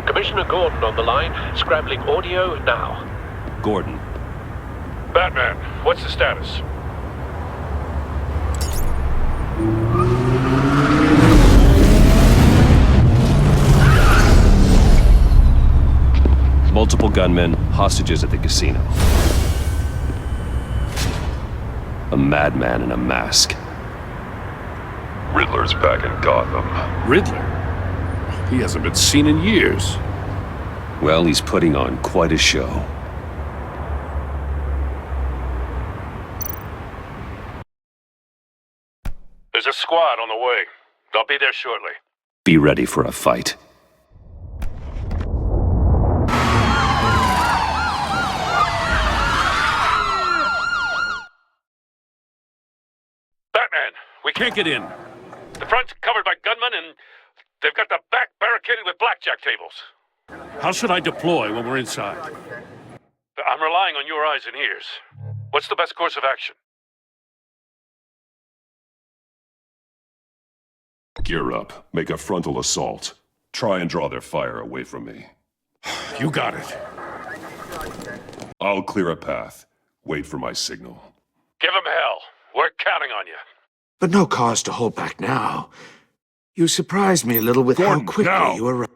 Commissioner Gordon on the line, scrambling audio now. Gordon. Batman, what's the status? Multiple gunmen, hostages at the casino. A madman in a mask. Riddler's back in Gotham. Riddler? He hasn't been seen in years. Well, he's putting on quite a show. There's a squad on the way. They'll be there shortly. Be ready for a fight. Batman, we can't get in. The front's covered by gunmen and they've got the back barricaded with blackjack tables. How should I deploy when we're inside? I'm relying on your eyes and ears. What's the best course of action? Gear up. Make a frontal assault. Try and draw their fire away from me. You got it. I'll clear a path. Wait for my signal. Give them hell. We're counting on you. But no cause to hold back now. You surprised me a little with Gordon, how quickly now. you arrived.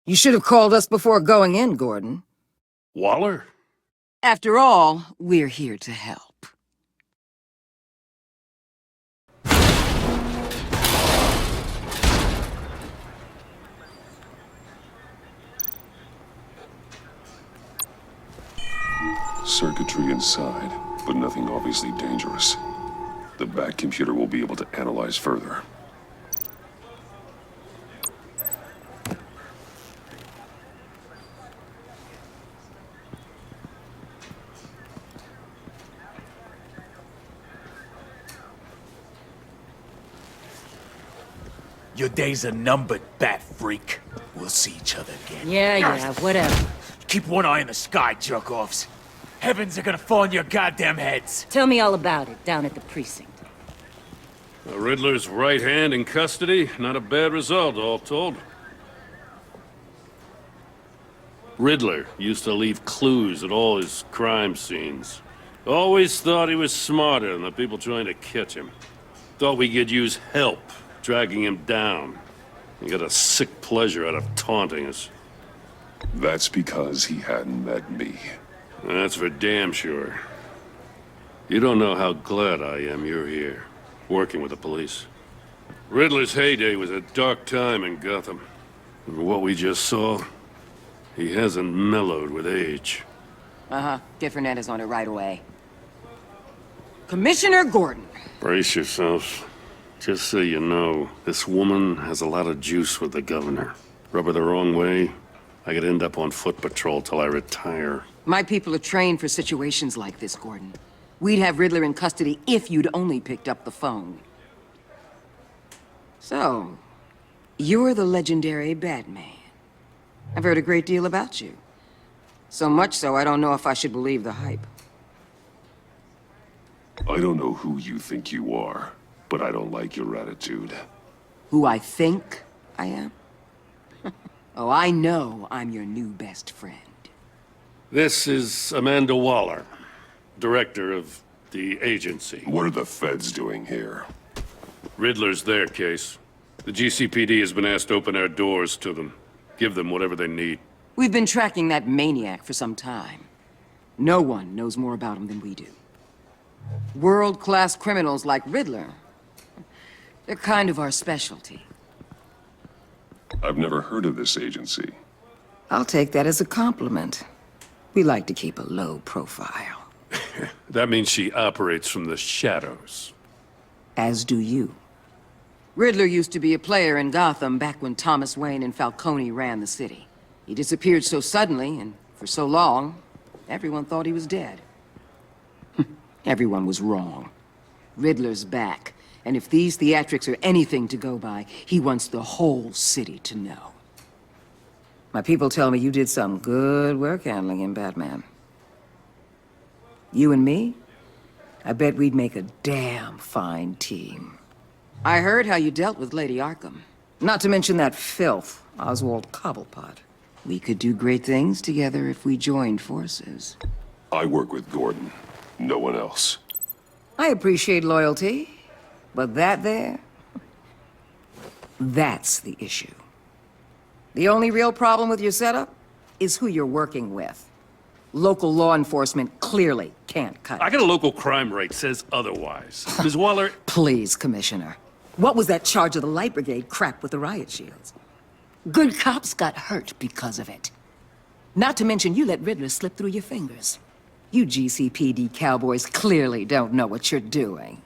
You should have called us before going in, Gordon. Waller? After all, we're here to help. Circuitry inside, but nothing obviously dangerous. The back computer will be able to analyze further. Your days are numbered, bat freak. We'll see each other again. Yeah, whatever. Keep one eye in the sky, jerk-offs. Heavens are gonna fall on your goddamn heads. Tell me all about it down at the precinct. The Riddler's right hand in custody. Not a bad result, all told. Riddler used to leave clues at all his crime scenes. Always thought he was smarter than the people trying to catch him. Thought we could use help, dragging him down. He got a sick pleasure out of taunting us. That's because he hadn't met me. That's for damn sure. You don't know how glad I am you're here, working with the police. Riddler's heyday was a dark time in Gotham. And for what we just saw, he hasn't mellowed with age. Uh-huh. Get Fernandez on it right away. Commissioner Gordon. Brace yourselves. Just so you know, this woman has a lot of juice with the governor. Rub her the wrong way, I could end up on foot patrol till I retire. My people are trained for situations like this, Gordon. We'd have Riddler in custody if you'd only picked up the phone. So, you're the legendary Batman. I've heard a great deal about you. So much so, I don't know if I should believe the hype. I don't know who you think you are, but I don't like your attitude. Who I think I am? Oh, I know I'm your new best friend. This is Amanda Waller, director of the agency. What are the feds doing here? Riddler's their case. The GCPD has been asked to open our doors to them. Give them whatever they need. We've been tracking that maniac for some time. No one knows more about him than we do. World-class criminals like Riddler, they're kind of our specialty. I've never heard of this agency. I'll take that as a compliment. We like to keep a low profile. That means she operates from the shadows. As do you. Riddler used to be a player in Gotham back when Thomas Wayne and Falcone ran the city. He disappeared so suddenly and for so long, everyone thought he was dead. Everyone was wrong. Riddler's back, and if these theatrics are anything to go by, he wants the whole city to know. My people tell me you did some good work handling him, Batman. You and me? I bet we'd make a damn fine team. I heard how you dealt with Lady Arkham. Not to mention that filth, Oswald Cobblepot. We could do great things together if we joined forces. I work with Gordon. No one else. I appreciate loyalty, but that there... that's the issue. The only real problem with your setup is who you're working with. Local law enforcement clearly can't cut it. I got a local crime rate says otherwise. Ms. Waller... Please, Commissioner. What was that charge of the Light Brigade crap with the riot shields? Good cops got hurt because of it. Not to mention you let Riddler slip through your fingers. You GCPD cowboys clearly don't know what you're doing.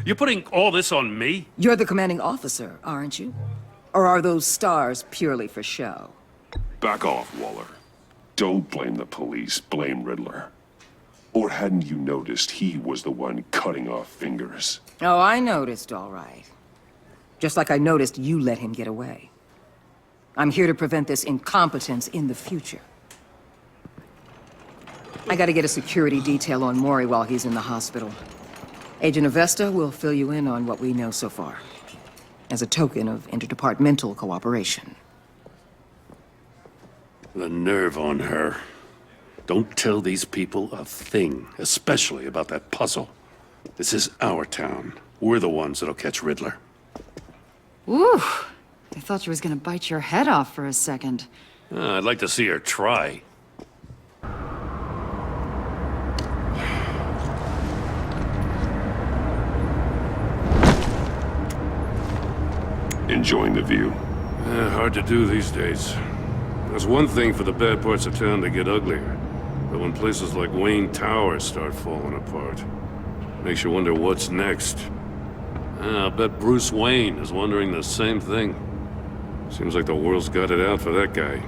You're putting all this on me? You're the commanding officer, aren't you? Or are those stars purely for show? Back off, Waller. Don't blame the police, blame Riddler. Or hadn't you noticed he was the one cutting off fingers? Oh, I noticed, all right. Just like I noticed you let him get away. I'm here to prevent this incompetence in the future. I gotta get a security detail on Maury while he's in the hospital. Agent Avesta will fill you in on what we know so far, as a token of interdepartmental cooperation. The nerve on her. Don't tell these people a thing, especially about that puzzle. This is our town. We're the ones that'll catch Riddler. Ooh, I thought she was gonna bite your head off for a second. I'd like to see her try. Enjoying the view. Hard to do these days. There's one thing for the bad parts of town to get uglier. But when places like Wayne Tower start falling apart, makes you wonder what's next. I'll bet Bruce Wayne is wondering the same thing. Seems like the world's got it out for that guy.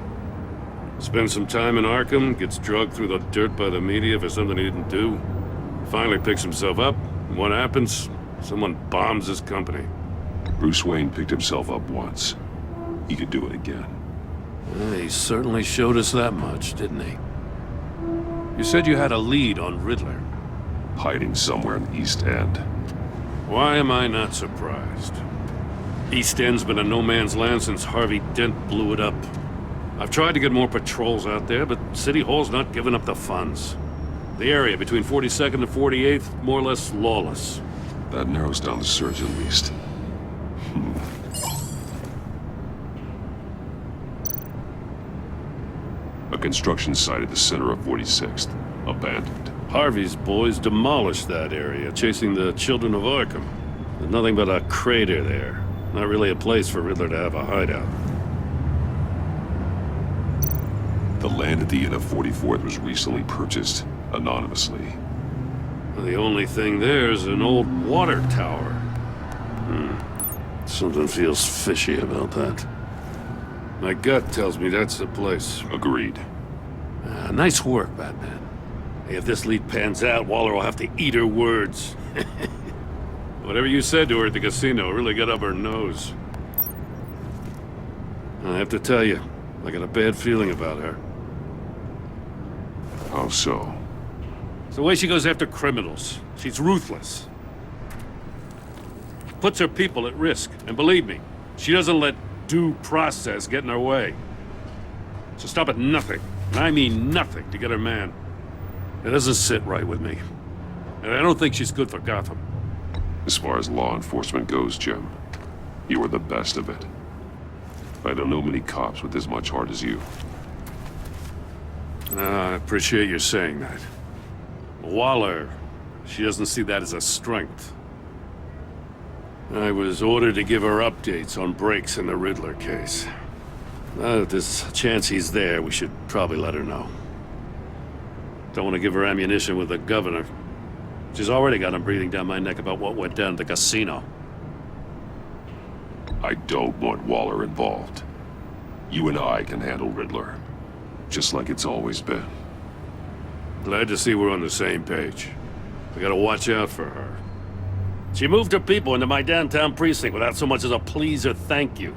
Spends some time in Arkham, gets drugged through the dirt by the media for something he didn't do. Finally picks himself up, and what happens? Someone bombs his company. Bruce Wayne picked himself up once. He could do it again. He certainly showed us that much, didn't he? You said you had a lead on Riddler. Hiding somewhere in the East End. Why am I not surprised? East End's been a no-man's land since Harvey Dent blew it up. I've tried to get more patrols out there, but City Hall's not giving up the funds. The area between 42nd and 48th, more or less lawless. That narrows down the search at least. A construction site at the center of 46th. Abandoned. Harvey's boys demolished that area, chasing the children of Arkham. There's nothing but a crater there. Not really a place for Riddler to have a hideout. The land at the end of 44th was recently purchased, anonymously. The only thing there is an old water tower. Something feels fishy about that. My gut tells me that's the place. Agreed. Nice work, Batman. If this lead pans out, Waller will have to eat her words. Whatever you said to her at the casino really got up her nose. I have to tell you, I got a bad feeling about her. How so? It's the way she goes after criminals. She's ruthless. Puts her people at risk. And believe me, she doesn't let due process get in her way. She'll stop at nothing, and I mean nothing, to get her man. It doesn't sit right with me. And I don't think she's good for Gotham. As far as law enforcement goes, Jim, you are the best of it. I don't know many cops with as much heart as you. I appreciate you saying that. Waller, she doesn't see that as a strength. I was ordered to give her updates on breaks in the Riddler case. If there's a chance he's there, we should probably let her know. Don't want to give her ammunition with the governor. She's already got him breathing down my neck about what went down at the casino. I don't want Waller involved. You and I can handle Riddler. Just like it's always been. Glad to see we're on the same page. We gotta watch out for her. She moved her people into my downtown precinct without so much as a please or thank you.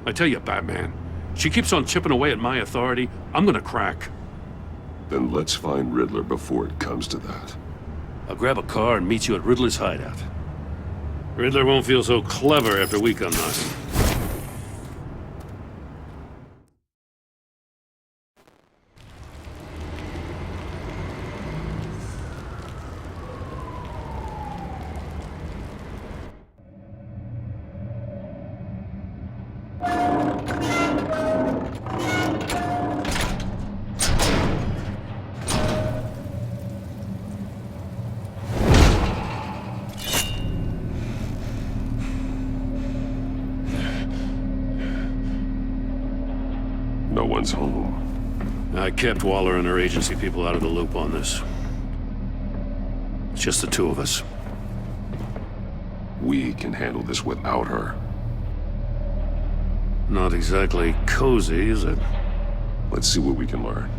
I tell you, Batman, she keeps on chipping away at my authority. I'm gonna crack. Then let's find Riddler before it comes to that. I'll grab a car and meet you at Riddler's hideout. Riddler won't feel so clever after we come knocking. No one's home. I kept Waller and her agency people out of the loop on this. It's just the two of us. We can handle this without her. Not exactly cozy, is it? Let's see what we can learn.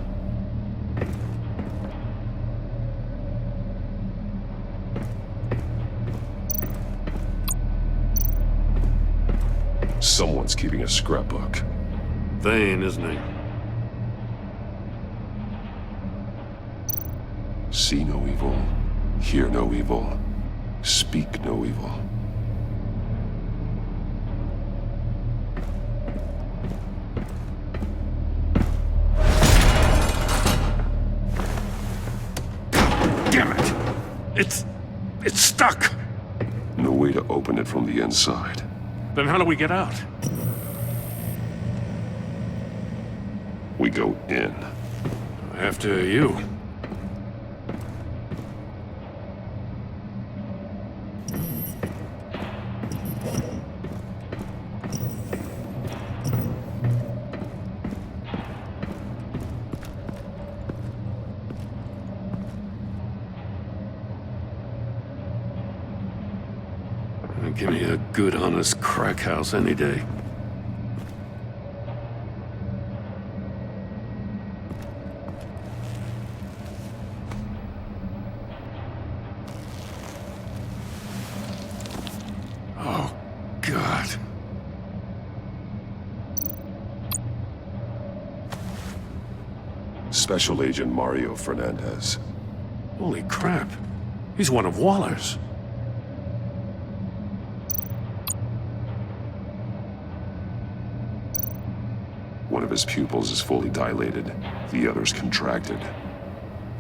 Someone's keeping a scrapbook. Vain, isn't he? See no evil, hear no evil, speak no evil. Damn it! It's stuck! No way to open it from the inside. Then how do we get out? We go in. After you. Give me a good, honest crack house any day. Oh, God. Special Agent Mario Fernandez. Holy crap. He's one of Waller's. One of his pupils is fully dilated, the other's contracted.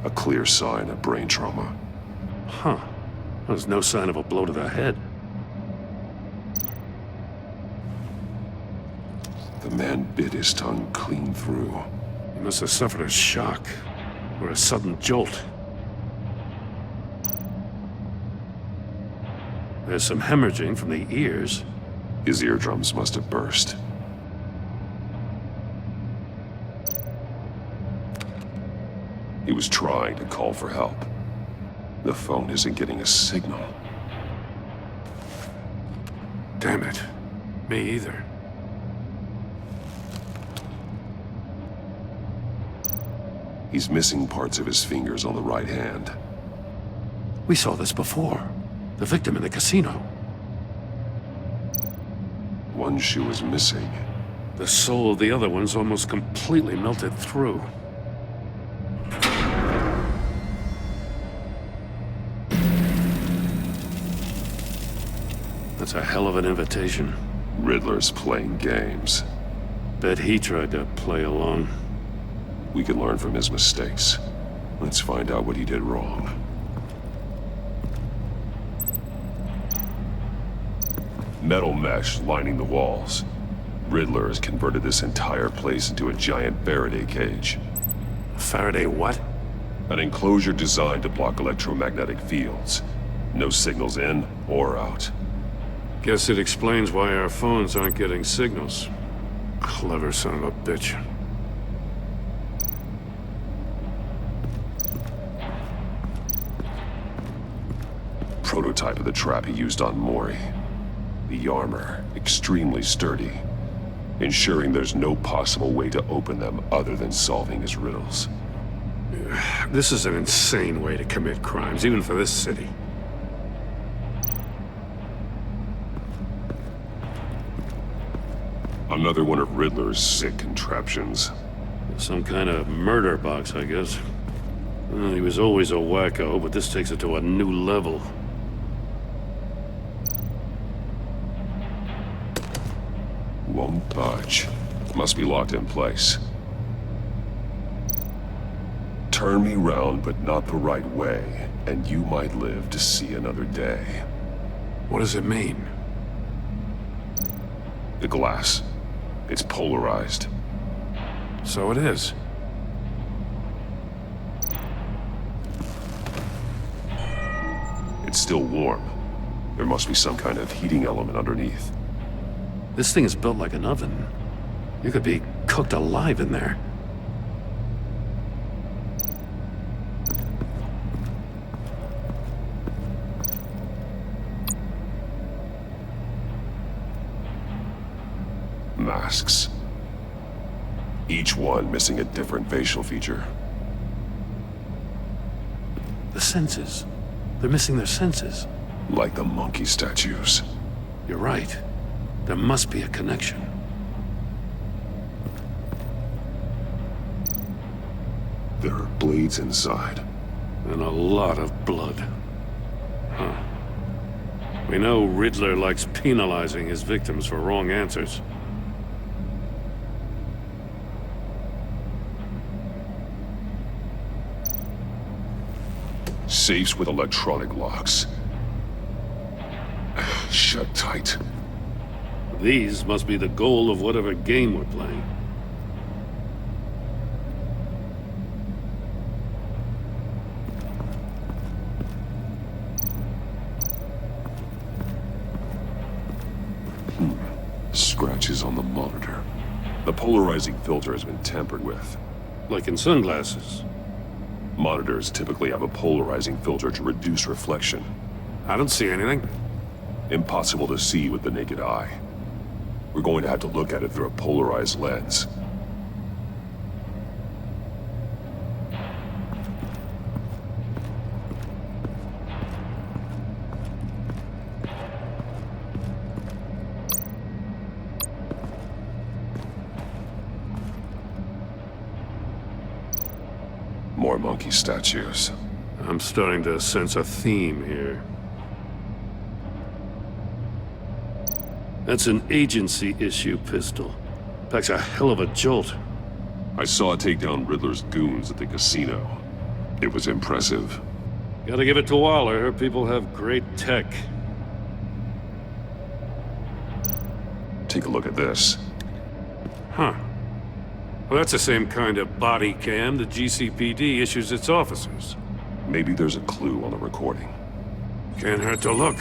A clear sign of brain trauma. Huh. There's no sign of a blow to the head. The man bit his tongue clean through. He must have suffered a shock, or a sudden jolt. There's some hemorrhaging from the ears. His eardrums must have burst. He was trying to call for help. The phone isn't getting a signal. Damn it. Me either. He's missing parts of his fingers on the right hand. We saw this before. The victim in the casino. One shoe is missing. The sole of the other one's almost completely melted through. That's a hell of an invitation. Riddler's playing games. Bet he tried to play along. We can learn from his mistakes. Let's find out what he did wrong. Metal mesh lining the walls. Riddler has converted this entire place into a giant Faraday cage. Faraday what? An enclosure designed to block electromagnetic fields. No signals in or out. Guess it explains why our phones aren't getting signals. Clever son of a bitch. Prototype of the trap he used on Mori. The armor, extremely sturdy, ensuring there's no possible way to open them other than solving his riddles. This is an insane way to commit crimes, even for this city. Another one of Riddler's sick contraptions. Some kind of murder box, I guess. Well, he was always a wacko, but this takes it to a new level. Won't budge. Must be locked in place. Turn me round, but not the right way, and you might live to see another day. What does it mean? The glass. It's polarized. So it is. It's still warm. There must be some kind of heating element underneath. This thing is built like an oven. You could be cooked alive in there. Masks. Each one missing a different facial feature. The senses. They're missing their senses. Like the monkey statues. You're right. There must be a connection. There are blades inside. And a lot of blood. Huh. We know Riddler likes penalizing his victims for wrong answers. Safes with electronic locks. Shut tight. These must be the goal of whatever game we're playing. Scratches on the monitor. The polarizing filter has been tampered with. Like in sunglasses. Monitors typically have a polarizing filter to reduce reflection. I don't see anything. Impossible to see with the naked eye. We're going to have to look at it through a polarized lens. More monkey statues. I'm starting to sense a theme here. That's an agency-issue pistol. Packs a hell of a jolt. I saw it take down Riddler's goons at the casino. It was impressive. Gotta give it to Waller. Her people have great tech. Take a look at this. Huh. Well, that's the same kind of body cam the GCPD issues its officers. Maybe there's a clue on the recording. Can't hurt to look.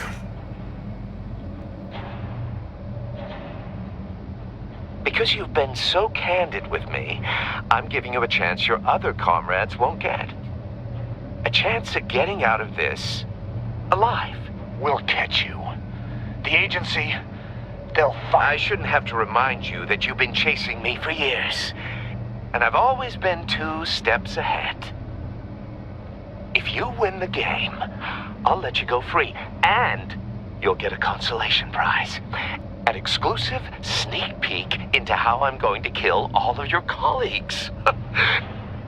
Because you've been so candid with me, I'm giving you a chance your other comrades won't get. A chance at getting out of this alive. We'll catch you. The agency, they'll find... I shouldn't have to remind you that you've been chasing me for years. And I've always been 2 steps ahead. If you win the game, I'll let you go free. And you'll get a consolation prize. An exclusive sneak peek into how I'm going to kill all of your colleagues.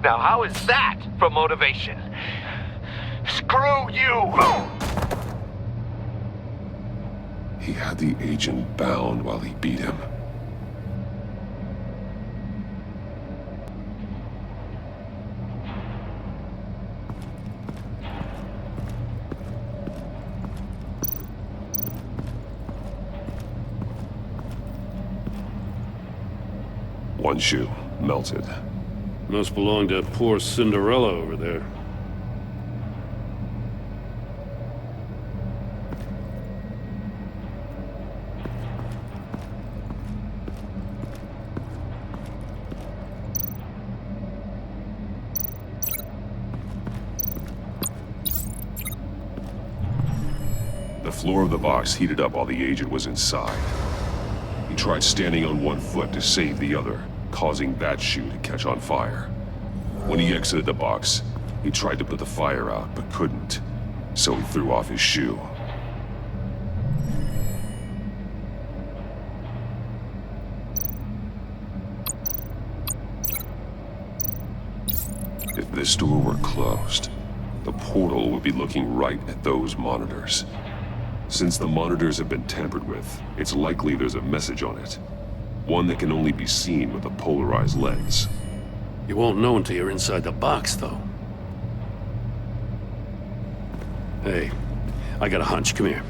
Now, how is that for motivation? Screw you! He had the agent bound while he beat him. One shoe, melted. Must belong to poor Cinderella over there. floor of the box heated up while the agent was inside. He tried standing on one foot to save the other, causing that shoe to catch on fire. When he exited the box, he tried to put the fire out, but couldn't, so he threw off his shoe. If this door were closed, the portal would be looking right at those monitors. Since the monitors have been tampered with, it's likely there's a message on it. One that can only be seen with a polarized lens. You won't know until you're inside the box, though. Hey, I got a hunch. Come here.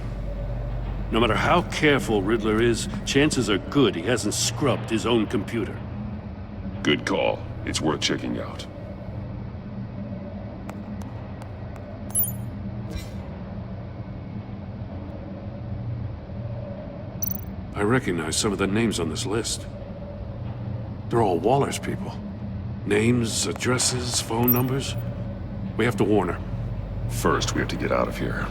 No matter how careful Riddler is, chances are good he hasn't scrubbed his own computer. Good call. It's worth checking out. I recognize some of the names on this list. They're all Waller's people. Names, addresses, phone numbers. We have to warn her. First, we have to get out of here.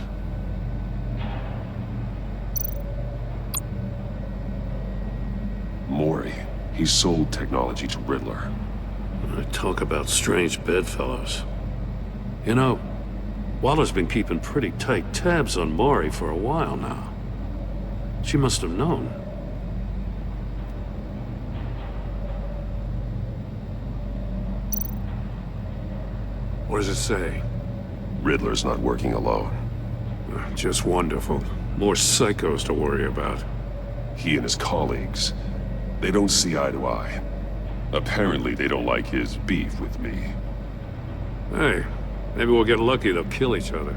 Mori. He sold technology to Riddler. I talk about strange bedfellows. You know, Waller's been keeping pretty tight tabs on Mori for a while now. She must have known. What does it say? Riddler's not working alone. Just wonderful. More psychos to worry about. He and his colleagues, they don't see eye to eye. Apparently, they don't like his beef with me. Hey, maybe we'll get lucky they'll kill each other.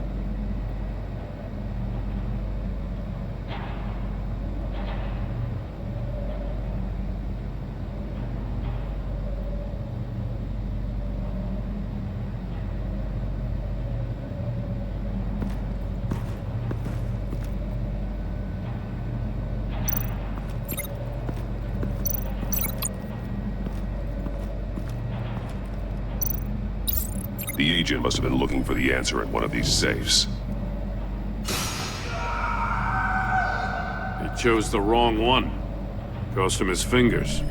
The agent must have been looking for the answer in one of these safes. He chose the wrong one. Cost him his fingers.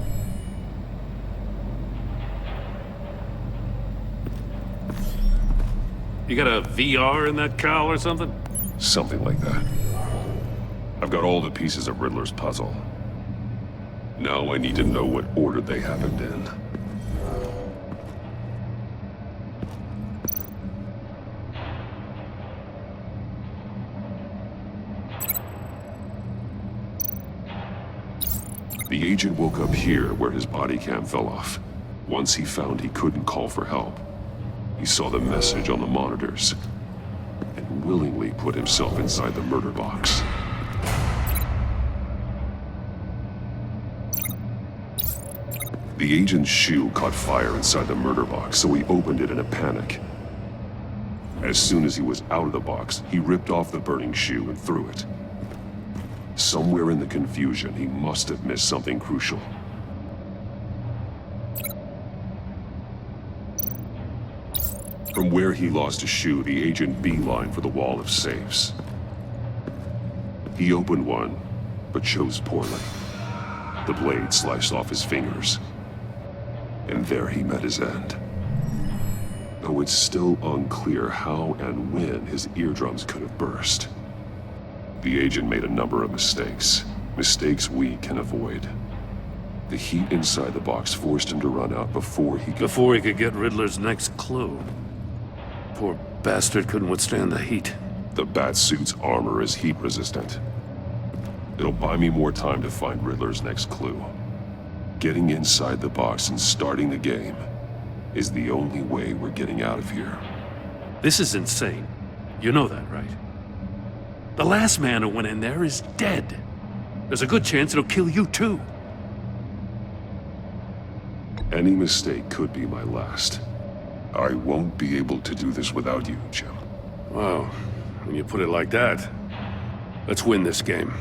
You got a VR in that cowl or something? Something like that. I've got all the pieces of Riddler's puzzle. Now I need to know what order they happened in. The agent woke up here where his body cam fell off. Once he found he couldn't call for help, he saw the message on the monitors and willingly put himself inside the murder box. The agent's shoe caught fire inside the murder box, so he opened it in a panic. As soon as he was out of the box, he ripped off the burning shoe and threw it. Somewhere in the confusion, he must have missed something crucial. From where he lost a shoe, the agent beelined for the wall of safes. He opened one, but chose poorly. The blade sliced off his fingers. And there he met his end. Though it's still unclear how and when his eardrums could have burst. The agent made a number of mistakes. Mistakes we can avoid. The heat inside the box forced him to run out before he could get Riddler's next clue. Poor bastard couldn't withstand the heat. The Batsuit's armor is heat resistant. It'll buy me more time to find Riddler's next clue. Getting inside the box and starting the game is the only way we're getting out of here. This is insane. You know that, right? The last man who went in there is dead. There's a good chance it'll kill you too. Any mistake could be my last. I won't be able to do this without you, Jim. Wow, when you put it like that, let's win this game.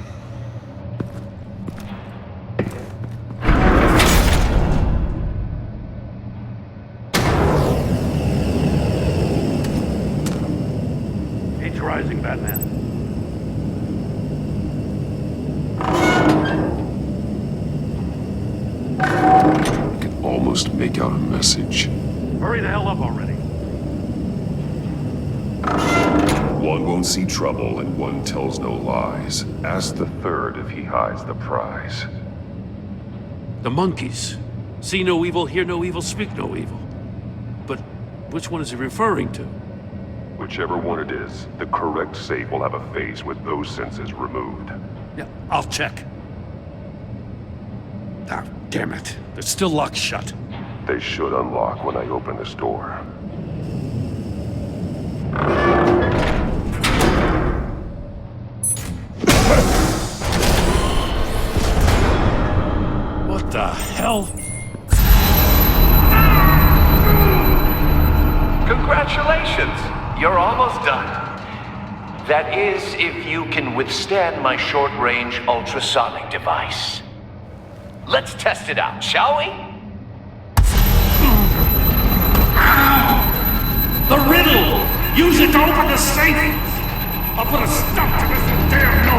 Heat's rising, Batman. almost make out a message. Hurry the hell up already. One won't see trouble and one tells no lies. Ask the third if he hides the prize. The monkeys. See no evil, hear no evil, speak no evil. But which one is he referring to? Whichever one it is, the correct safe will have a face with those senses removed. Yeah, I'll check. Ah, damn it. They're still locked shut. They should unlock when I open this door. What the hell? Congratulations! You're almost done. That is, if you can withstand my short-range ultrasonic device. Let's test it out, shall we? The riddle! Use it to open the safe! I'll put a stop to this damn noise!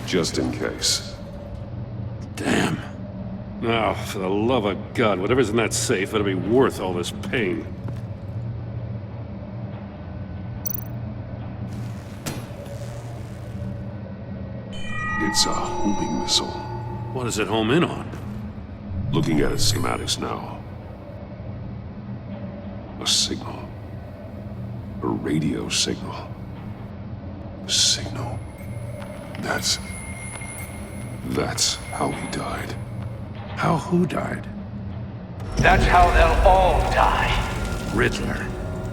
Just in case. Damn. Now, for the love of God, whatever's in that safe better be worth all this pain. It's a homing missile. What does it home in on? Looking at its schematics now. A signal. A radio signal. A signal. That's how he died. How who died? That's how they'll all die. Riddler.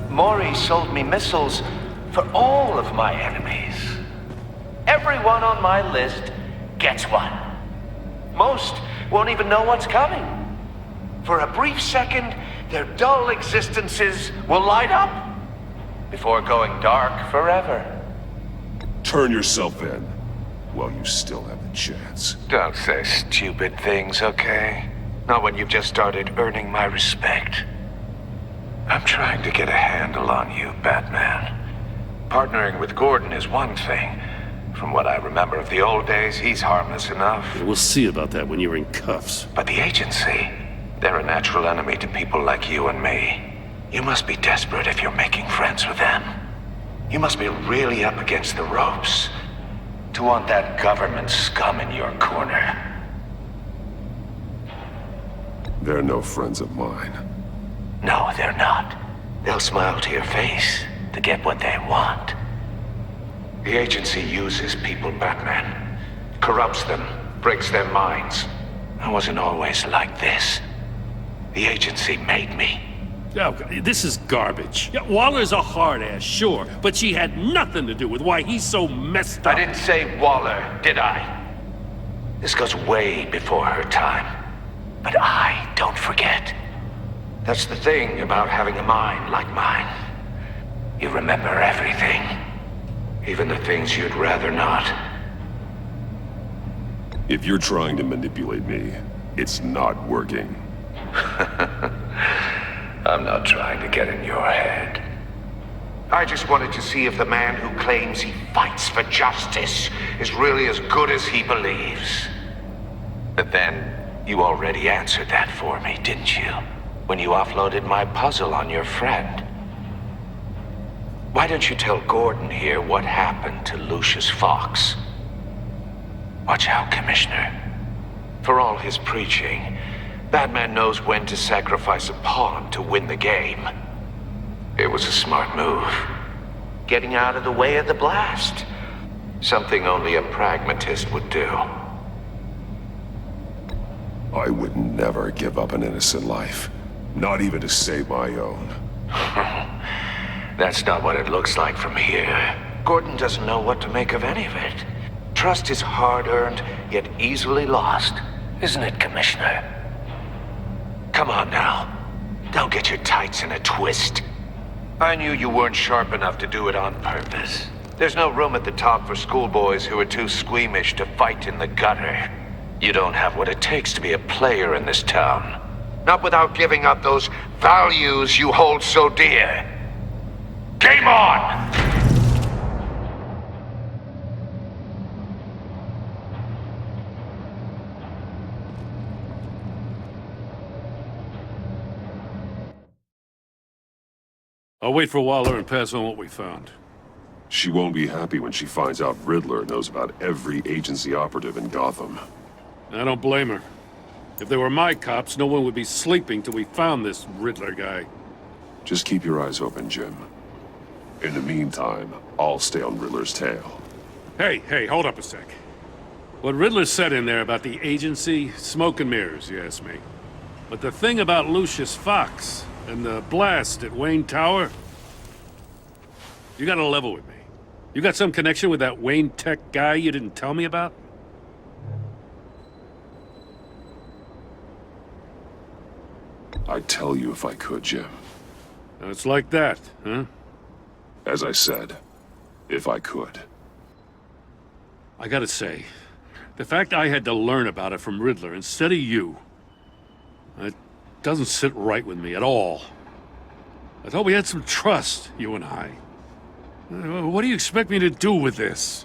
Maury sold me missiles for all of my enemies. Everyone on my list gets one. Most won't even know what's coming. For a brief second, their dull existences will light up before going dark forever. Turn yourself in while you still have the chance. Don't say stupid things, okay? Not when you've just started earning my respect. I'm trying to get a handle on you, Batman. Partnering with Gordon is one thing. From what I remember of the old days, he's harmless enough. We'll see about that when you're in cuffs. But the agency, they're a natural enemy to people like you and me. You must be desperate if you're making friends with them. You must be really up against the ropes to want that government scum in your corner. They're no friends of mine. No, they're not. They'll smile to your face to get what they want. The agency uses people, Batman. Corrupts them, breaks their minds. I wasn't always like this. The agency made me. Oh, this is garbage. Yeah, Waller's a hard ass, sure, but she had nothing to do with why he's so messed up. I didn't say Waller, did I? This goes way before her time. But I don't forget. That's the thing about having a mind like mine. You remember everything. Even the things you'd rather not. If you're trying to manipulate me, it's not working. I'm not trying to get in your head. I just wanted to see if the man who claims he fights for justice is really as good as he believes. But then, you already answered that for me, didn't you? When you offloaded my puzzle on your friend. Why don't you tell Gordon here what happened to Lucius Fox? Watch out, Commissioner. For all his preaching, Batman knows when to sacrifice a pawn to win the game. It was a smart move. Getting out of the way of the blast. Something only a pragmatist would do. I would never give up an innocent life. Not even to save my own. That's not what it looks like from here. Gordon doesn't know what to make of any of it. Trust is hard-earned, yet easily lost. Isn't it, Commissioner? Come on now. Don't get your tights in a twist. I knew you weren't sharp enough to do it on purpose. There's no room at the top for schoolboys who are too squeamish to fight in the gutter. You don't have what it takes to be a player in this town. Not without giving up those values you hold so dear. Game on! I'll wait for Waller and pass on what we found. She won't be happy when she finds out Riddler knows about every agency operative in Gotham. I don't blame her. If they were my cops, no one would be sleeping till we found this Riddler guy. Just keep your eyes open, Jim. In the meantime, I'll stay on Riddler's tail. Hey, hold up a sec. What Riddler said in there about the agency, smoke and mirrors, you ask me. But the thing about Lucius Fox and the blast at Wayne Tower, you gotta level with me. You got some connection with that Wayne Tech guy you didn't tell me about? I'd tell you if I could, Jim. Now it's like that, huh? As I said, if I could. I gotta say, the fact I had to learn about it from Riddler instead of you, it doesn't sit right with me at all. I thought we had some trust, you and I. What do you expect me to do with this?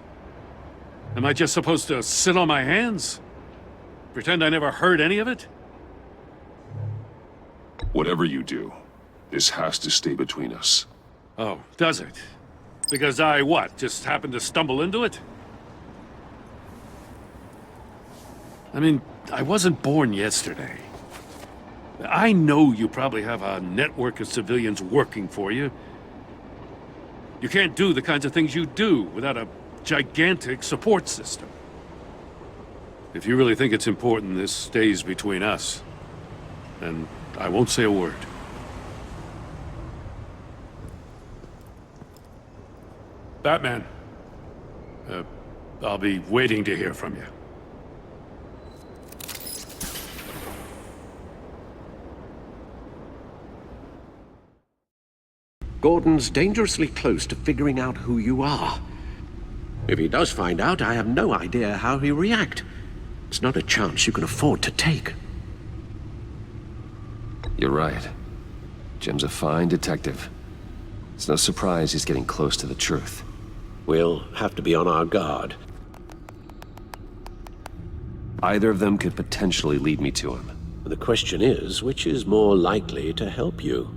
Am I just supposed to sit on my hands? Pretend I never heard any of it? Whatever you do, this has to stay between us. Oh, does it? Because I, what, just happened to stumble into it? I mean, I wasn't born yesterday. I know you probably have a network of civilians working for you. You can't do the kinds of things you do without a gigantic support system. If you really think it's important this stays between us, then I won't say a word. Batman. I'll be waiting to hear from you. Gordon's dangerously close to figuring out who you are. If he does find out, I have no idea how he'll react. It's not a chance you can afford to take. You're right. Jim's a fine detective. It's no surprise he's getting close to the truth. We'll have to be on our guard. Either of them could potentially lead me to him. The question is, which is more likely to help you?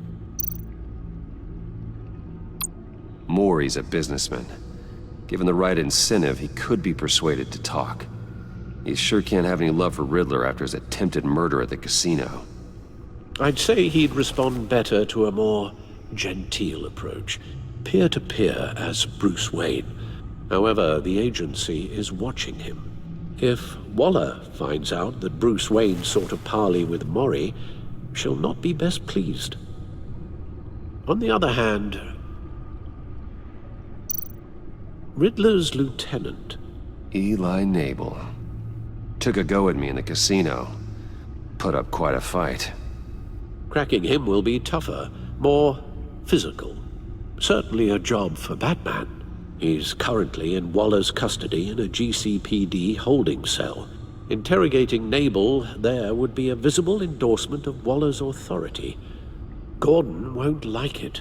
Maury's a businessman. Given the right incentive, he could be persuaded to talk. He sure can't have any love for Riddler after his attempted murder at the casino. I'd say he'd respond better to a more genteel approach, peer-to-peer as Bruce Wayne. However, the agency is watching him. If Waller finds out that Bruce Wayne sought a parley with Maury, she'll not be best pleased. On the other hand, Riddler's lieutenant, Eli Nabel. Took a go at me in the casino. Put up quite a fight. cracking him will be tougher, more physical. Certainly a job for Batman. He's currently in Waller's custody in a GCPD holding cell. Interrogating Nabel there would be a visible endorsement of Waller's authority. Gordon won't like it.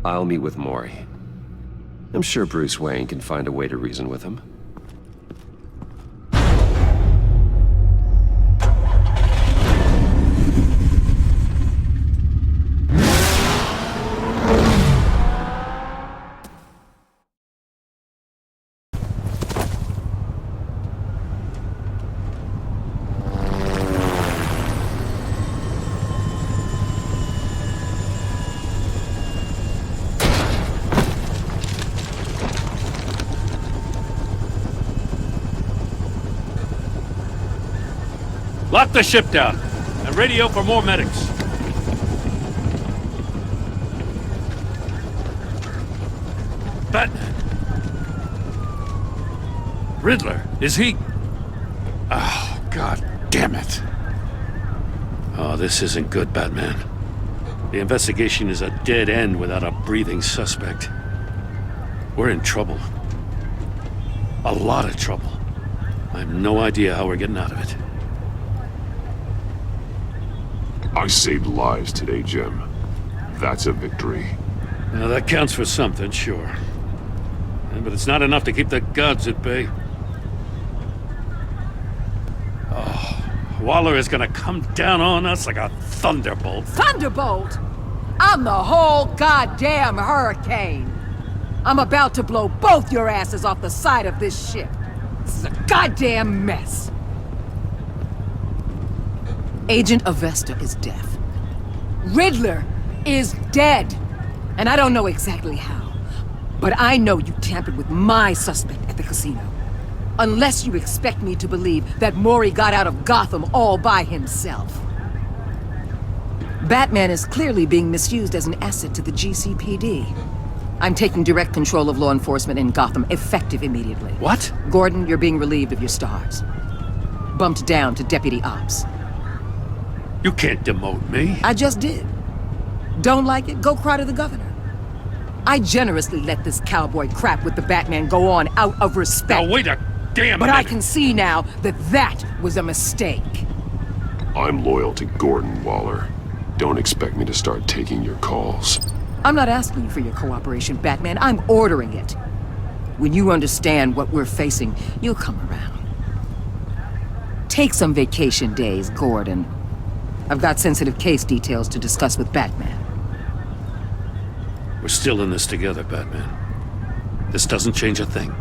I'll meet with Maury. I'm sure Bruce Wayne can find a way to reason with him. Lock the ship down, and radio for more medics. Batman! Riddler, is he... Oh, God damn it. Oh, this isn't good, Batman. The investigation is a dead end without a breathing suspect. We're in trouble. A lot of trouble. I have no idea how we're getting out of it. I saved lives today, Jim. That's a victory. Now, that counts for something, sure. But it's not enough to keep the gods at bay. Oh, Waller is gonna come down on us like a thunderbolt. Thunderbolt? I'm the whole goddamn hurricane. I'm about to blow both your asses off the side of this ship. This is a goddamn mess. Agent Avesta is deaf. Riddler is dead. And I don't know exactly how. But I know you tampered with my suspect at the casino. Unless you expect me to believe that Mori got out of Gotham all by himself. Batman is clearly being misused as an asset to the GCPD. I'm taking direct control of law enforcement in Gotham, effective immediately. What? Gordon, you're being relieved of your stars. Bumped down to Deputy Ops. You can't demote me. I just did. Don't like it? Go cry to the governor. I generously let this cowboy crap with the Batman go on out of respect. Now wait a damn minute. But I can see now that that was a mistake. I'm loyal to Gordon, Waller. Don't expect me to start taking your calls. I'm not asking you for your cooperation, Batman. I'm ordering it. When you understand what we're facing, you'll come around. Take some vacation days, Gordon. I've got sensitive case details to discuss with Batman. We're still in this together, Batman. This doesn't change a thing.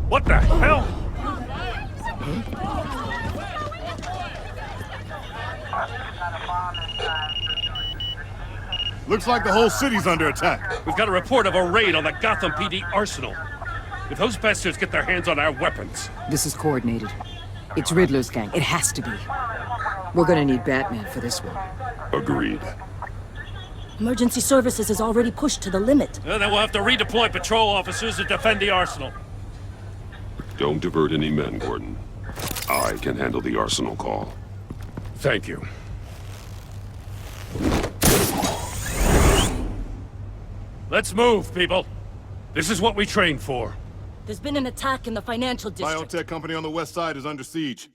What the hell? Looks like the whole city's under attack. We've got a report of a raid on the Gotham PD arsenal. If those bastards get their hands on our weapons... This is coordinated. It's Riddler's gang. It has to be. We're gonna need Batman for this one. Agreed. Emergency services is already pushed to the limit. Then we'll have to redeploy patrol officers to defend the arsenal. Don't divert any men, Gordon. I can handle the arsenal call. Thank you. Let's move, people. This is what we trained for. There's been an attack in the financial district. Biotech company on the west side is under siege.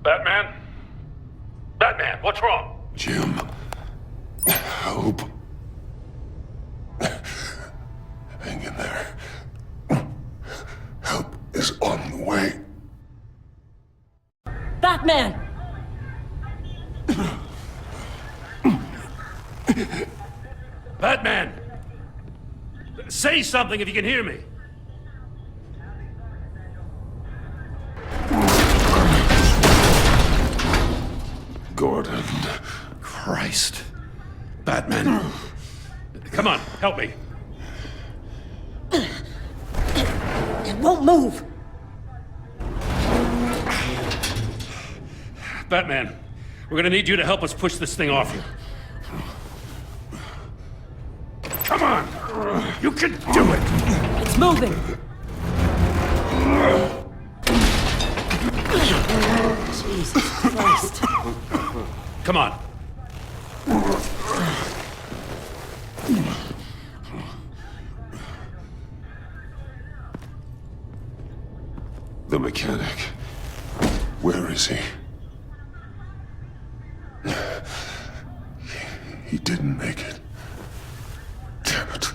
Batman? Batman, what's wrong? Jim, help. Hang in there. Help is on the way. Batman! Batman! Say something if you can hear me. Gordon. Christ. Batman. Come on, help me. It won't move! Batman, we're gonna need you to help us push this thing off you. Come on! You can do it! It's moving! Jesus Christ. Come on. The mechanic. is he? He didn't make it. Damn it.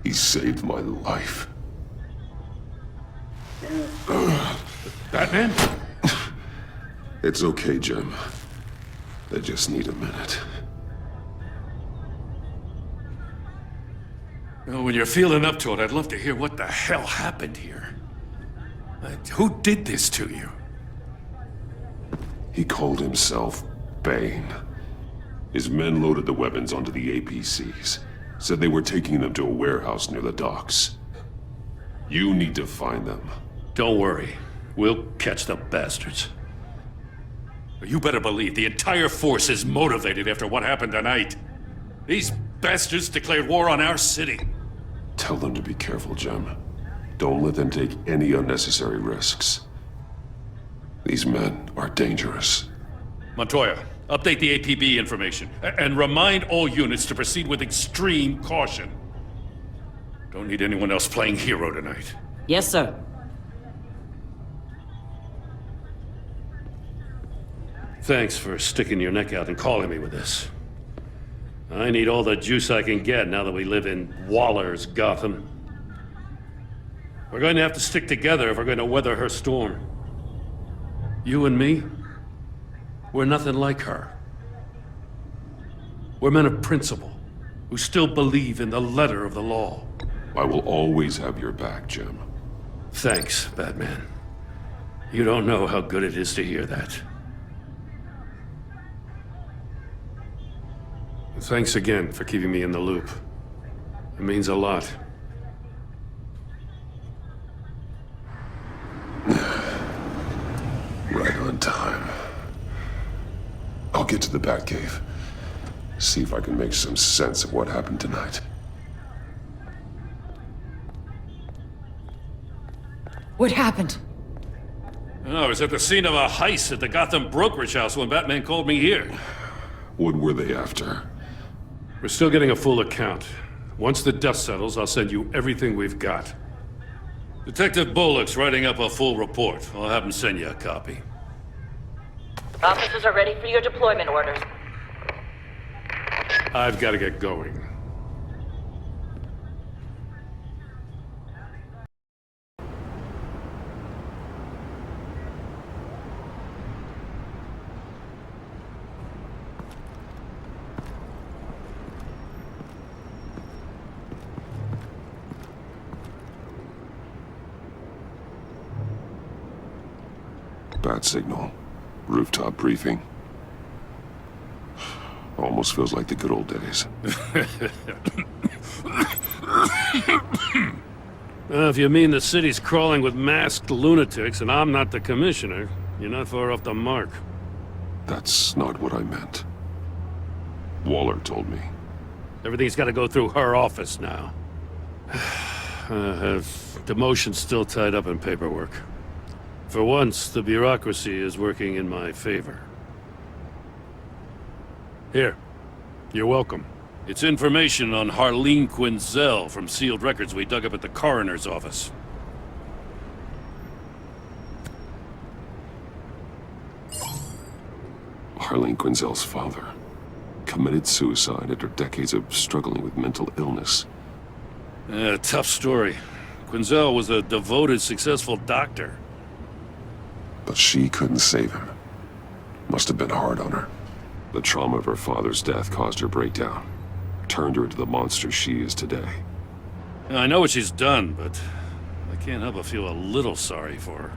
He saved my life. Batman? It's okay, Jim. I just need a minute. Well, when you're feeling up to it, I'd love to hear what the hell happened here. Who did this to you? He called himself Bane. His men loaded the weapons onto the APCs. Said they were taking them to a warehouse near the docks. You need to find them. Don't worry. We'll catch the bastards. You better believe the entire force is motivated after what happened tonight. These bastards declared war on our city. Tell them to be careful, Jim. Don't let them take any unnecessary risks. These men are dangerous. Montoya, update the APB information, and remind all units to proceed with extreme caution. Don't need anyone else playing hero tonight. Yes, sir. Thanks for sticking your neck out and calling me with this. I need all the juice I can get now that we live in Waller's Gotham. We're going to have to stick together if we're going to weather her storm. You and me, we're nothing like her. We're men of principle, who still believe in the letter of the law. I will always have your back, Jim. Thanks, Batman. You don't know how good it is to hear that. Thanks again for keeping me in the loop. It means a lot. Right on time. I'll get to the Batcave. See if I can make some sense of what happened tonight. What happened? I was at the scene of a heist at the Gotham brokerage house when Batman called me here. What were they after? We're still getting a full account. Once the dust settles, I'll send you everything we've got. Detective Bullock's writing up a full report. I'll have him send you a copy. Officers are ready for your deployment orders. I've got to get going. Bat signal. Rooftop briefing. Almost feels like the good old days. If you mean the city's crawling with masked lunatics and I'm not the commissioner, you're not far off the mark. That's not what I meant. Waller told me. Everything's got to go through her office now. Have demotion still tied up in paperwork. For once, the bureaucracy is working in my favor. Here. You're welcome. It's information on Harleen Quinzel from sealed records we dug up at the coroner's office. Harleen Quinzel's father committed suicide after decades of struggling with mental illness. Tough story. Quinzel was a devoted, successful doctor. But she couldn't save him. Must have been hard on her. The trauma of her father's death caused her breakdown. Turned her into the monster she is today. I know what she's done, but I can't help but feel a little sorry for her.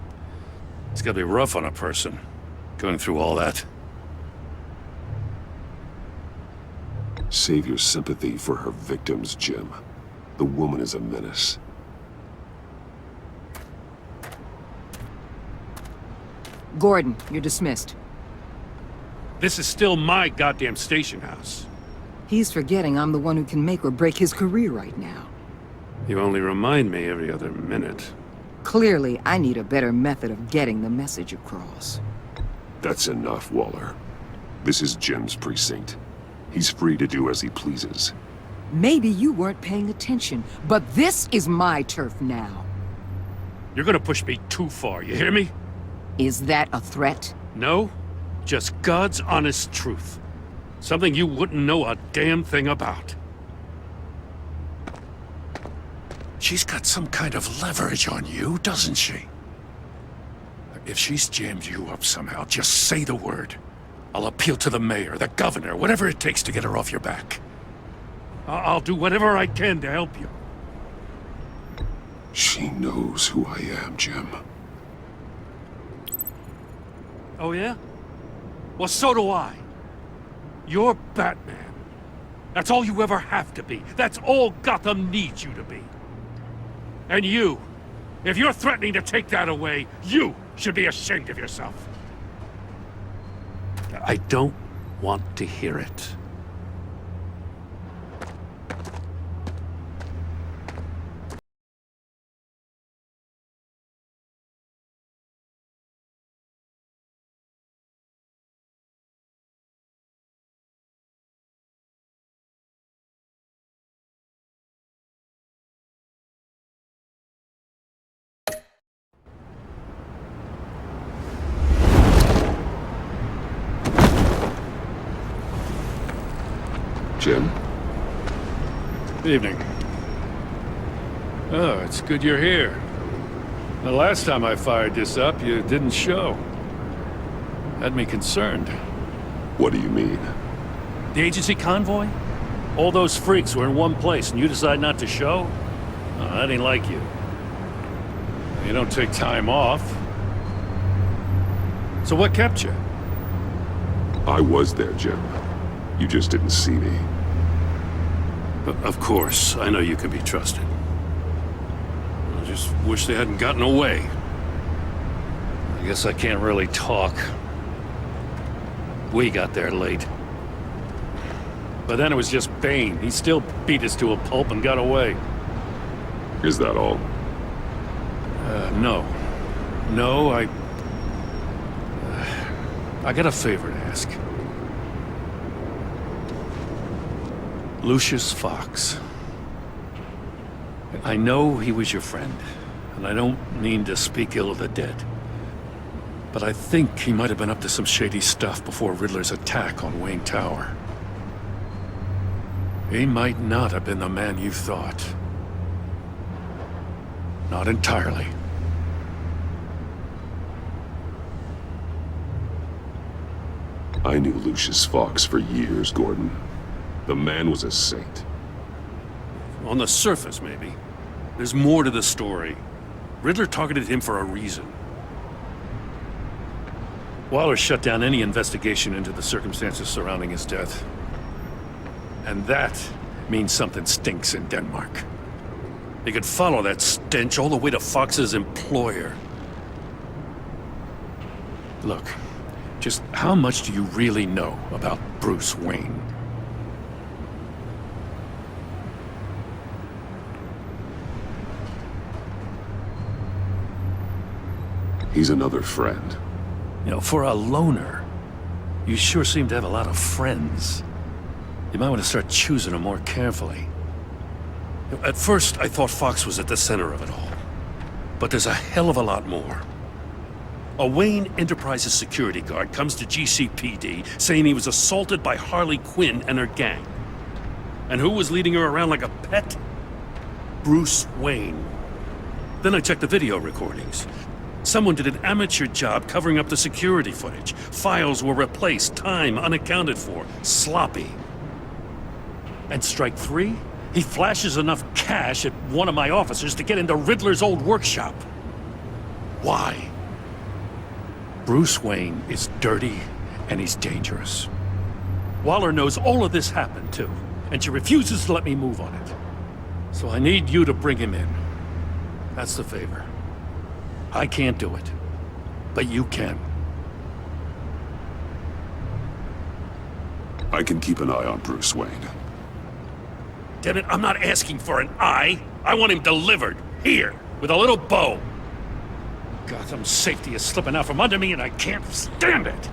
It's gotta be rough on a person, going through all that. Save your sympathy for her victims, Jim. The woman is a menace. Gordon, you're dismissed. This is still my goddamn station house. He's forgetting I'm the one who can make or break his career right now. You only remind me every other minute. Clearly, I need a better method of getting the message across. That's enough, Waller. This is Jim's precinct. He's free to do as he pleases. Maybe you weren't paying attention, but this is my turf now. You're gonna push me too far, you hear me? Is that a threat? No, just God's honest truth. Something you wouldn't know a damn thing about. She's got some kind of leverage on you, doesn't she? If she's jammed you up somehow, just say the word. I'll appeal to the mayor, the governor, whatever it takes to get her off your back. I'll do whatever I can to help you. She knows who I am, Jim. Oh yeah? Well, so do I. You're Batman. That's all you ever have to be. That's all Gotham needs you to be. And you, if you're threatening to take that away, you should be ashamed of yourself. I don't want to hear it. Jim? Evening. Oh, it's good you're here. The last time I fired this up, you didn't show. Had me concerned. What do you mean? The agency convoy? All those freaks were in one place and you decide not to show? Oh, that ain't like you. You don't take time off. So what kept you? I was there, Jim. You just didn't see me. Of course, I know you can be trusted. I just wish they hadn't gotten away. I guess I can't really talk. We got there late. But then it was just Bane. He still beat us to a pulp and got away. Is that all? No. No, I got a favor to ask. Lucius Fox. I know he was your friend, and I don't mean to speak ill of the dead. But I think he might have been up to some shady stuff before Riddler's attack on Wayne Tower. He might not have been the man you thought. Not entirely. I knew Lucius Fox for years, Gordon. The man was a saint. On the surface, maybe. There's more to the story. Riddler targeted him for a reason. Waller shut down any investigation into the circumstances surrounding his death. And that means something stinks in Denmark. They could follow that stench all the way to Fox's employer. Look, just how much do you really know about Bruce Wayne? He's another friend. You know, for a loner, you sure seem to have a lot of friends. You might want to start choosing them more carefully. At first, I thought Fox was at the center of it all. But there's a hell of a lot more. A Wayne Enterprises security guard comes to GCPD saying he was assaulted by Harley Quinn and her gang. And who was leading her around like a pet? Bruce Wayne. Then I checked the video recordings. Someone did an amateur job covering up the security footage. Files were replaced, time unaccounted for, sloppy. And strike three? He flashes enough cash at one of my officers to get into Riddler's old workshop. Why? Bruce Wayne is dirty and he's dangerous. Waller knows all of this happened too, and she refuses to let me move on it. So I need you to bring him in. That's the favor. I can't do it, but you can. I can keep an eye on Bruce Wayne. Damn it, I'm not asking for an eye. I want him delivered, here, with a little bow. Gotham's safety is slipping out from under me and I can't stand it.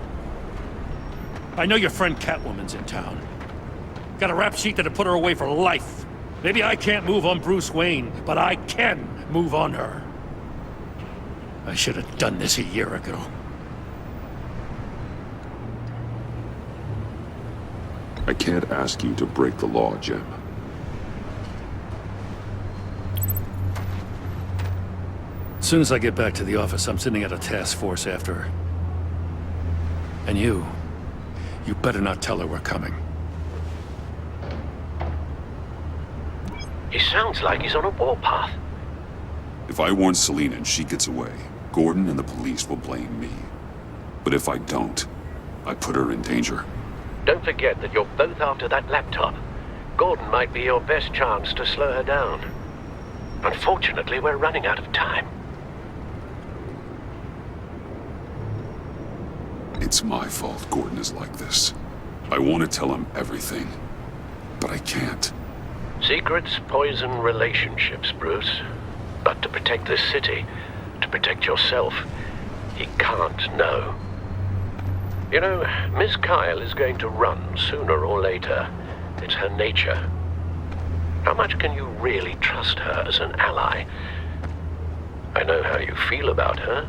I know your friend Catwoman's in town. Got a rap sheet that'd put her away for life. Maybe I can't move on Bruce Wayne, but I can move on her. I should have done this a year ago. I can't ask you to break the law, Jim. As soon as I get back to the office, I'm sending out a task force after her. And you better not tell her we're coming. He sounds like he's on a warpath. If I warn Selina and she gets away, Gordon and the police will blame me. But if I don't, I put her in danger. Don't forget that you're both after that laptop. Gordon might be your best chance to slow her down. Unfortunately, we're running out of time. It's my fault Gordon is like this. I want to tell him everything, but I can't. Secrets poison relationships, Bruce. But to protect this city, to protect yourself, he can't know. You know, Miss Kyle is going to run sooner or later. It's her nature. How much can you really trust her as an ally? I know how you feel about her.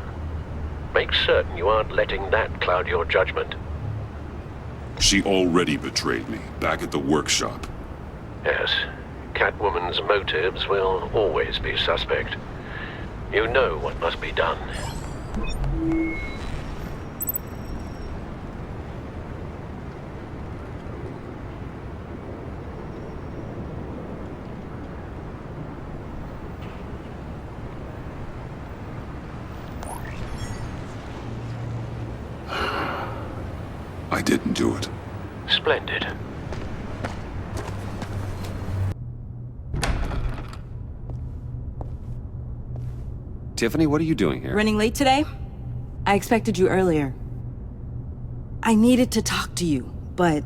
Make certain you aren't letting that cloud your judgment. She already betrayed me, back at the workshop. Yes, Catwoman's motives will always be suspect. You know what must be done. I didn't do it. Splendid. Tiffany, what are you doing here? Running late today? I expected you earlier. I needed to talk to you, but...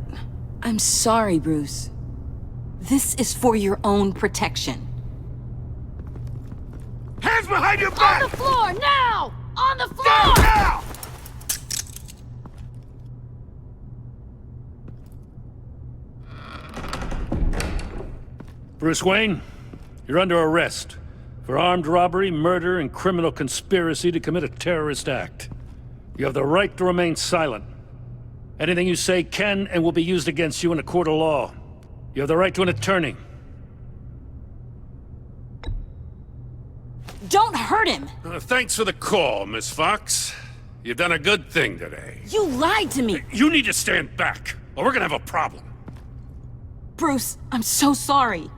I'm sorry, Bruce. This is for your own protection. Hands behind your back! On the floor, now! On the floor! Down, now! Bruce Wayne, you're under arrest for armed robbery, murder, and criminal conspiracy to commit a terrorist act. You have the right to remain silent. Anything you say can and will be used against you in a court of law. You have the right to an attorney. Don't hurt him! Thanks for the call, Miss Fox. You've done a good thing today. You lied to me! You need to stand back, or we're gonna have a problem. Bruce, I'm so sorry.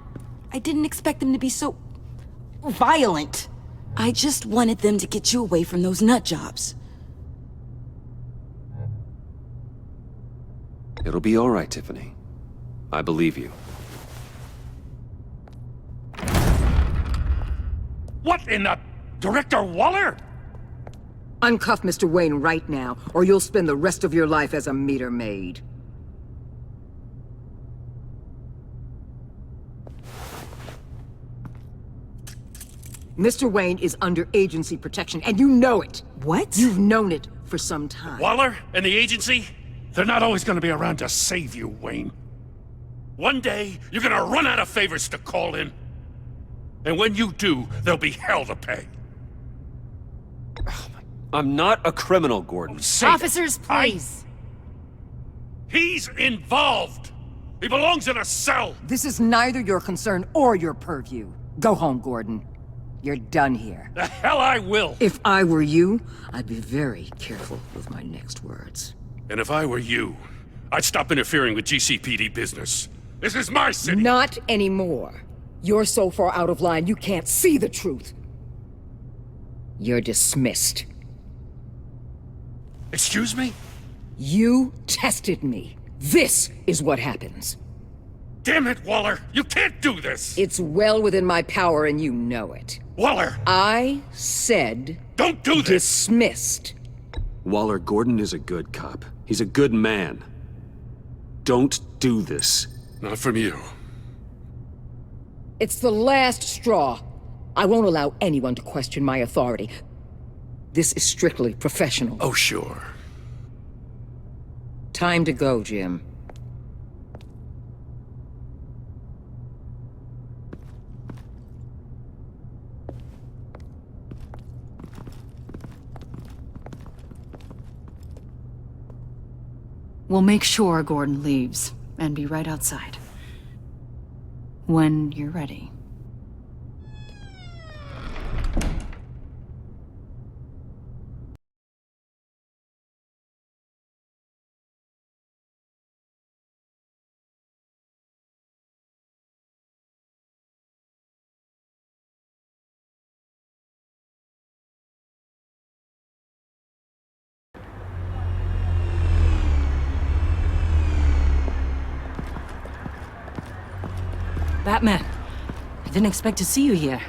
I didn't expect them to be so... violent. I just wanted them to get you away from those nut jobs. It'll be all right, Tiffany. I believe you. What in the... Director Waller? Uncuff Mr. Wayne right now, or you'll spend the rest of your life as a meter maid. Mr. Wayne is under agency protection, and you know it. What? You've known it for some time. Waller and the agency? They're not always gonna be around to save you, Wayne. One day, you're gonna run out of favors to call in. And when you do, there'll be hell to pay. I'm not a criminal, Gordon. Officers, please. He's involved! He belongs in a cell! This is neither your concern or your purview. Go home, Gordon. You're done here. The hell I will! If I were you, I'd be very careful with my next words. And if I were you, I'd stop interfering with GCPD business. This is my city! Not anymore. You're so far out of line, you can't see the truth. You're dismissed. Excuse me? You tested me. This is what happens. Damn it, Waller! You can't do this! It's well within my power and you know it. Waller! I said... Don't do this! Dismissed. Waller, Gordon is a good cop. He's a good man. Don't do this. Not from you. It's the last straw. I won't allow anyone to question my authority. This is strictly professional. Oh, sure. Time to go, Jim. We'll make sure Gordon leaves, and be right outside. When you're ready. Batman, I didn't expect to see you here.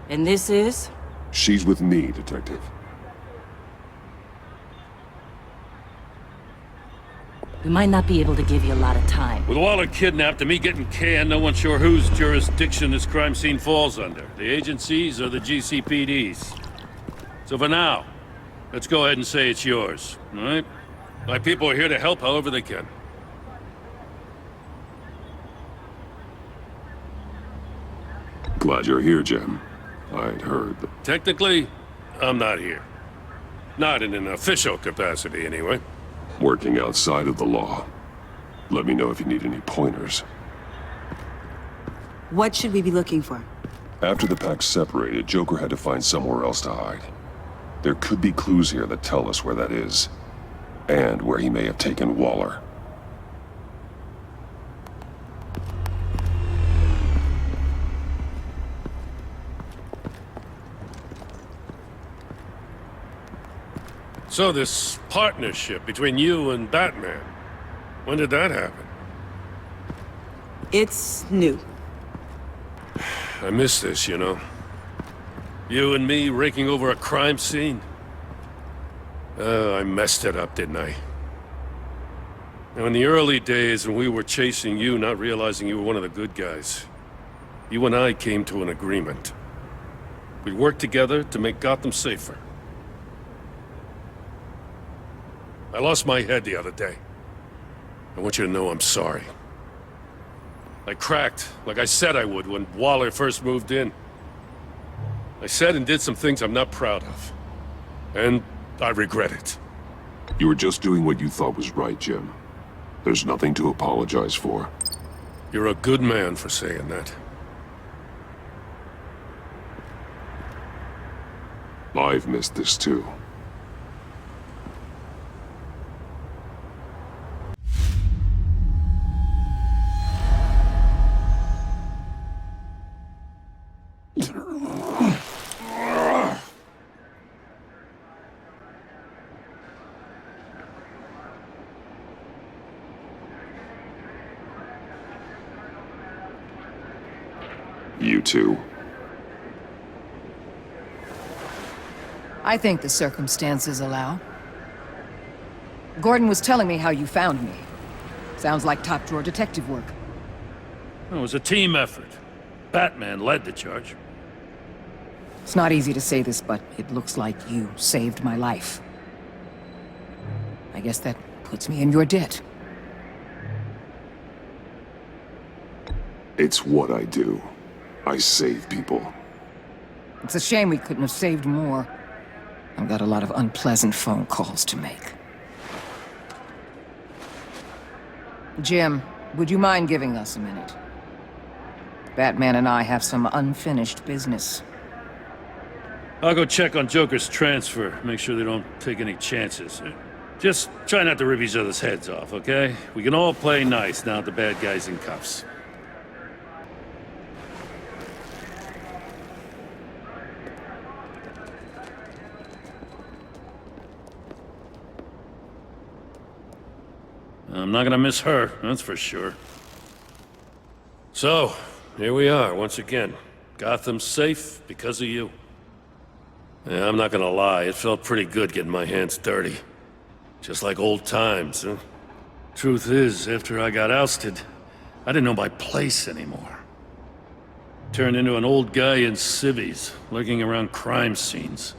And this is? She's with me, Detective. We might not be able to give you a lot of time. With Waller kidnapped and me getting canned, no one's sure whose jurisdiction this crime scene falls under. The agencies or the GCPD's. So for now, let's go ahead and say it's yours, all right? My people are here to help however they can. Glad you're here, Jim. I'd heard that... Technically, I'm not here. Not in an official capacity, anyway. Working outside of the law. Let me know if you need any pointers. What should we be looking for? After the Pact separated, Joker had to find somewhere else to hide. There could be clues here that tell us where that is. And where he may have taken Waller. So this partnership between you and Batman, when did that happen? It's new. I miss this, you know. You and me raking over a crime scene. I messed it up, didn't I? Now, in the early days when we were chasing you, not realizing you were one of the good guys, you and I came to an agreement. We worked together to make Gotham safer. I lost my head the other day. I want you to know I'm sorry. I cracked, like I said I would when Waller first moved in. I said and did some things I'm not proud of. And I regret it. You were just doing what you thought was right, Jim. There's nothing to apologize for. You're a good man for saying that. I've missed this too. You too. I think the circumstances allow. Gordon was telling me how you found me. Sounds like top-drawer detective work. It was a team effort. Batman led the charge. It's not easy to say this, but it looks like you saved my life. I guess that puts me in your debt. It's what I do. I save people. It's a shame we couldn't have saved more. I've got a lot of unpleasant phone calls to make. Jim, would you mind giving us a minute? Batman and I have some unfinished business. I'll go check on Joker's transfer, make sure they don't take any chances. Just try not to rip each other's heads off, okay? We can all play nice now that the bad guy's in cuffs. I'm not gonna miss her, that's for sure. So, here we are, once again. Gotham's safe because of you. Yeah, I'm not gonna lie, it felt pretty good getting my hands dirty. Just like old times, huh? Truth is, after I got ousted, I didn't know my place anymore. Turned into an old guy in civvies, lurking around crime scenes.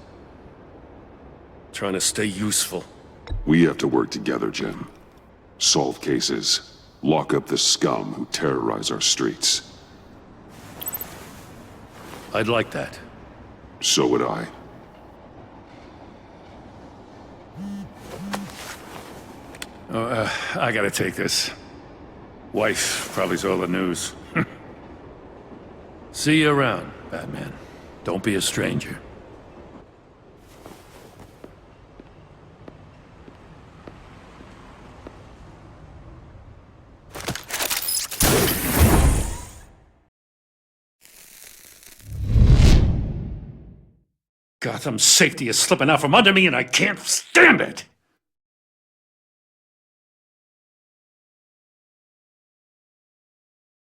Trying to stay useful. We have to work together, Jim. Solve cases. Lock up the scum who terrorize our streets. I'd like that. So would I. I gotta take this. Wife probably saw the news. See you around, Batman. Don't be a stranger. Gotham's safety is slipping out from under me and I can't stand it!